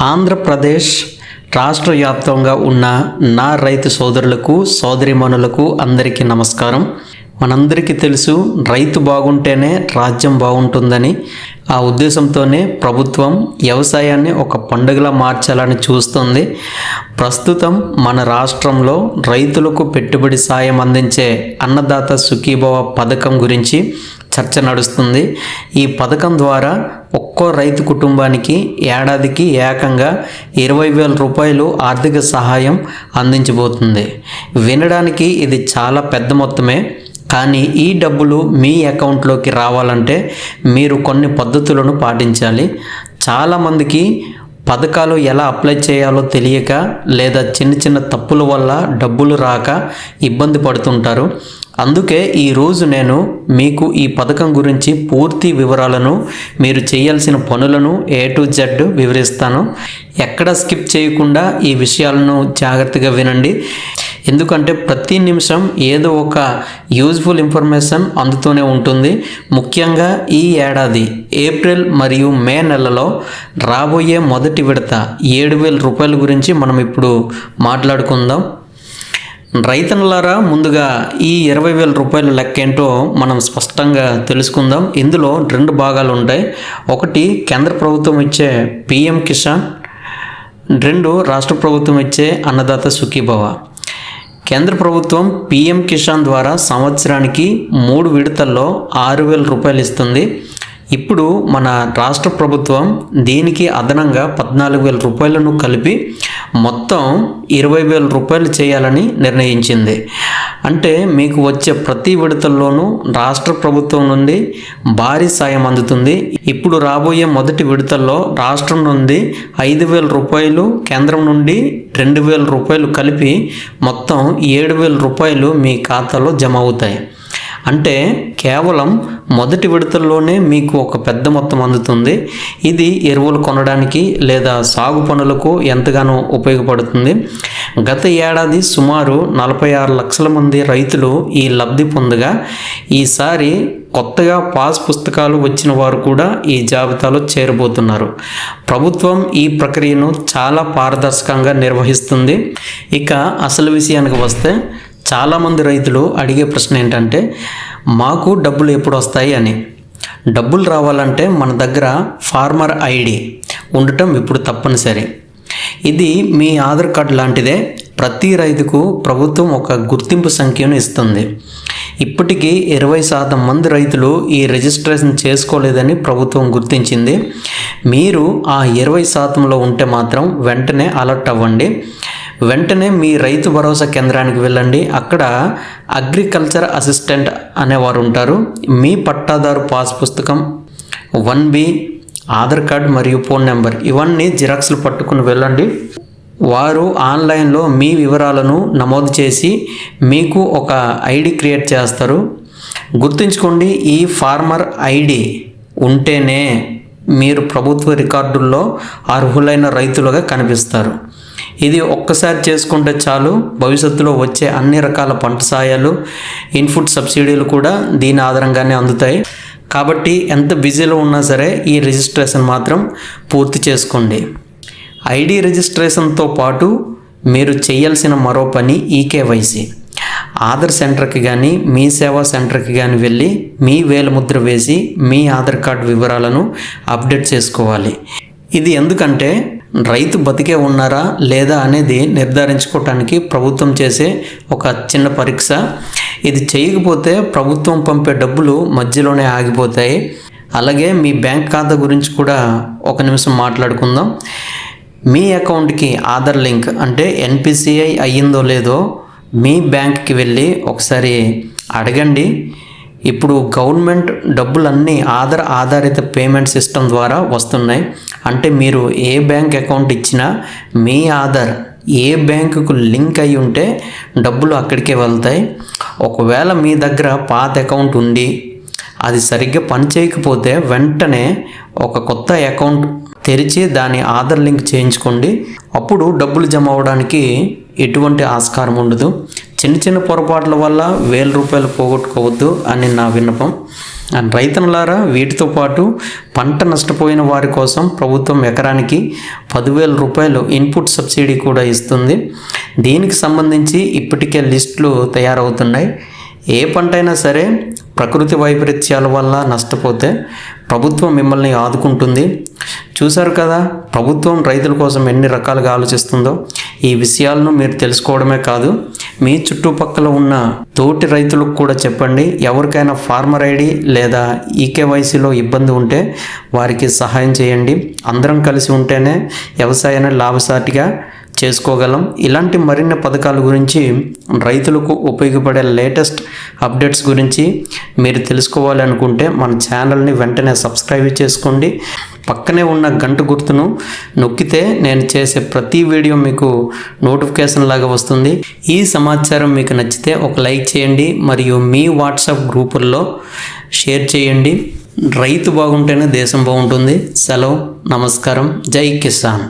ఆంధ్రప్రదేశ్ రాష్ట్ర వ్యాప్తంగా ఉన్న నా రైతు సోదరులకు సోదరీమణులకు అందరికీ నమస్కారం. మనందరికీ తెలుసు, రైతు బాగుంటేనే రాజ్యం బాగుంటుందని. ఆ ఉద్దేశంతోనే ప్రభుత్వం వ్యవసాయాన్ని ఒక పండుగలా మార్చాలని చూస్తుంది. ప్రస్తుతం మన రాష్ట్రంలో రైతులకు పెట్టుబడి సాయం అందించే అన్నదాత సుఖీభవ పథకం గురించి చర్చ నడుస్తుంది. ఈ పథకం ద్వారా ఒక్కో రైతు కుటుంబానికి ఏడాదికి ఏకంగా 20,000 రూపాయలు ఆర్థిక సహాయం అందించబోతుంది. వినడానికి ఇది చాలా పెద్ద మొత్తమే, కానీ ఈ డబ్బులు మీ అకౌంట్లోకి రావాలంటే మీరు కొన్ని పద్ధతులను పాటించాలి. చాలామందికి పథకాలు ఎలా అప్లై చేయాలో తెలియక లేదా చిన్న చిన్న తప్పుల వల్ల డబ్బులు రాక ఇబ్బంది పడుతుంటారు. అందుకే ఈరోజు నేను మీకు ఈ పథకం గురించి పూర్తి వివరాలను, మీరు చేయాల్సిన పనులను A to Z వివరిస్తాను. ఎక్కడ స్కిప్ చేయకుండా ఈ విషయాలను జాగ్రత్తగా వినండి. ఎందుకంటే ప్రతి నిమిషం ఏదో ఒక యూజ్ఫుల్ ఇన్ఫర్మేషన్ అందుతూనే ఉంటుంది. ముఖ్యంగా ఈ ఏడాది ఏప్రిల్ మరియు మే నెలలో రాబోయే మొదటి విడత 7,000 రూపాయల గురించి మనం ఇప్పుడు మాట్లాడుకుందాం. రైతన్నలారా, ముందుగా ఈ 20,000 రూపాయల లెక్కేంటో మనం స్పష్టంగా తెలుసుకుందాం. ఇందులో 2 భాగాలు ఉంటాయి. ఒకటి కేంద్ర ప్రభుత్వం ఇచ్చే PM కిసాన్, 2 రాష్ట్ర ప్రభుత్వం ఇచ్చే అన్నదాత సుఖీభవ. కేంద్ర ప్రభుత్వం PM కిసాన్ ద్వారా సంవత్సరానికి 3 విడతల్లో 6,000 రూపాయలు ఇస్తుంది. ఇప్పుడు మన రాష్ట్ర ప్రభుత్వం దీనికి అదనంగా 14,000 రూపాయలను కలిపి మొత్తం 20,000 రూపాయలు చేయాలని నిర్ణయించింది. అంటే మీకు వచ్చే ప్రతి విడతల్లోనూ రాష్ట్ర ప్రభుత్వం నుండి భారీ సాయం అందుతుంది. ఇప్పుడు రాబోయే మొదటి విడతల్లో రాష్ట్రం నుండి 5,000 రూపాయలు, కేంద్రం నుండి 2,000 రూపాయలు కలిపి మొత్తం 7,000 రూపాయలు మీ ఖాతాలో జమ అవుతాయి. అంటే కేవలం మొదటి విడతల్లోనే మీకు ఒక పెద్ద మొత్తం అందుతుంది. ఇది ఎరువులు కొనడానికి లేదా సాగు పనులకు ఎంతగానో ఉపయోగపడుతుంది. గత ఏడాది సుమారు 46 లక్షల మంది రైతులు ఈ లబ్ధి పొందగా, ఈసారి కొత్తగా పాస్ పుస్తకాలు వచ్చిన వారు కూడా ఈ జాబితాలో చేరబోతున్నారు. ప్రభుత్వం ఈ ప్రక్రియను చాలా పారదర్శకంగా నిర్వహిస్తుంది. ఇక అసలు విషయానికి వస్తే, చాలామంది రైతులు అడిగే ప్రశ్న ఏంటంటే, మాకు డబ్బులు ఎప్పుడు వస్తాయి అని. డబ్బులు రావాలంటే మన దగ్గర ఫార్మర్ ID ఉండటం ఇప్పుడు తప్పనిసరి. ఇది మీ ఆధార్ కార్డు లాంటిదే. ప్రతి రైతుకు ప్రభుత్వం ఒక గుర్తింపు సంఖ్యను ఇస్తుంది. ఇప్పటికీ 20% మంది రైతులు ఈ రిజిస్ట్రేషన్ చేసుకోలేదని ప్రభుత్వం గుర్తించింది. మీరు ఆ 20%లో ఉంటే మాత్రం వెంటనే అలర్ట్ అవ్వండి. వెంటనే మీ రైతు భరోసా కేంద్రానికి వెళ్ళండి. అక్కడ అగ్రికల్చర్ అసిస్టెంట్ అనేవారు ఉంటారు. మీ పట్టాదారు పాస్ పుస్తకం, 1B, ఆధార్ కార్డ్ మరియు ఫోన్ నెంబర్ ఇవన్నీ జిరాక్స్లు పట్టుకుని వెళ్ళండి. వారు ఆన్లైన్లో మీ వివరాలను నమోదు చేసి మీకు ఒక ID క్రియేట్ చేస్తారు. గుర్తుంచుకోండి, ఈ ఫార్మర్ ID ఉంటేనే మీరు ప్రభుత్వ రికార్డుల్లో అర్హులైన రైతులుగా కనిపిస్తారు. ఇది ఒక్కసారి చేసుకుంటే చాలు. భవిష్యత్తులో వచ్చే అన్ని రకాల పంట సాయాలు, ఇన్పుట్ సబ్సిడీలు కూడా దీని ఆధారంగానే అందుతాయి. కాబట్టి ఎంత బిజీలో ఉన్నా సరే ఈ రిజిస్ట్రేషన్ మాత్రం పూర్తి చేసుకోండి. ID రిజిస్ట్రేషన్తో పాటు మీరు చేయాల్సిన మరో పని EKYC. ఆధార్ సెంటర్కి కానీ మీ సేవా సెంటర్కి కానీ వెళ్ళి మీ వేలిముద్ర వేసి మీ ఆధార్ కార్డు వివరాలను అప్డేట్ చేసుకోవాలి. ఇది ఎందుకంటే రైతు బతికే ఉన్నారా లేదా అనేది నిర్ధారించుకోవటానికి ప్రభుత్వం చేసే ఒక చిన్న పరీక్ష. ఇది చేయకపోతే ప్రభుత్వం పంపే డబ్బులు మధ్యలోనే ఆగిపోతాయి. అలాగే మీ బ్యాంక్ ఖాతా గురించి కూడా ఒక నిమిషం మాట్లాడుకుందాం. మీ అకౌంట్కి ఆధార్ లింక్ అంటే NPCI అయ్యిందో లేదో మీ బ్యాంక్కి వెళ్ళి ఒకసారి అడగండి. ఇప్పుడు గవర్నమెంట్ డబ్బులన్నీ ఆధార్ ఆధారిత పేమెంట్ సిస్టమ్ ద్వారా వస్తున్నాయి. అంటే మీరు ఏ బ్యాంక్ అకౌంట్ ఇచ్చినా మీ ఆధార్ ఏ బ్యాంకుకు లింక్ అయి ఉంటే డబ్బులు అక్కడికే వెళ్తాయి. ఒకవేళ మీ దగ్గర పాత అకౌంట్ ఉండి అది సరిగ్గా పనిచేయకపోతే వెంటనే ఒక కొత్త అకౌంట్ తెరిచి దాని ఆధార్ లింక్ చేయించుకోండి. అప్పుడు డబ్బులు జమ అవ్వడానికి ఎటువంటి ఆస్కారం ఉండదు. చిన్న చిన్న పొరపాట్ల వల్ల ₹1000 పోగొట్టుకోవద్దు అని నా విన్నపం. అండ్ రైతన్నలారా, వీటితో పాటు పంట నష్టపోయిన వారి కోసం ప్రభుత్వం ఎకరానికి ₹10,000 ఇన్పుట్ సబ్సిడీ కూడా ఇస్తుంది. దీనికి సంబంధించి ఇప్పటికే లిస్టులు తయారవుతున్నాయి. ఏ పంట అయినా సరే ప్రకృతి వైపరీత్యాల వల్ల నష్టపోతే ప్రభుత్వం మిమ్మల్ని ఆదుకుంటుంది. చూశారు కదా, ప్రభుత్వం రైతుల కోసం ఎన్ని రకాలుగా ఆలోచిస్తుందో. ఈ విషయాలను మీరు తెలుసుకోవడమే కాదు, మీ చుట్టుపక్కల ఉన్న తోటి రైతులకు కూడా చెప్పండి. ఎవరికైనా ఫార్మర్ ఐడి లేదా ఈకేవైసీలో ఇబ్బంది ఉంటే వారికి సహాయం చేయండి. అందరం కలిసి ఉంటేనే వ్యవసాయాన్ని లాభసాటిగా చేసుకోగలం. ఇలాంటి మరిన్ని పథకాల గురించి, రైతులకు ఉపయోగపడే లేటెస్ట్ అప్డేట్స్ గురించి మీరు తెలుసుకోవాలి అనుకుంటే మన ఛానల్ని వెంటనే సబ్స్క్రైబ్ చేసుకోండి. పక్కనే ఉన్న గంట గుర్తును నొక్కితే నేను చేసే ప్రతి వీడియో మీకు నోటిఫికేషన్ లాగా వస్తుంది. ఈ సమాచారం మీకు నచ్చితే ఒక లైక్ చేయండి మరియు మీ వాట్సాప్ గ్రూపుల్లో షేర్ చేయండి. రైతు బాగుంటేనే దేశం బాగుంటుంది. సెలవు, నమస్కారం, జై కిసాన్.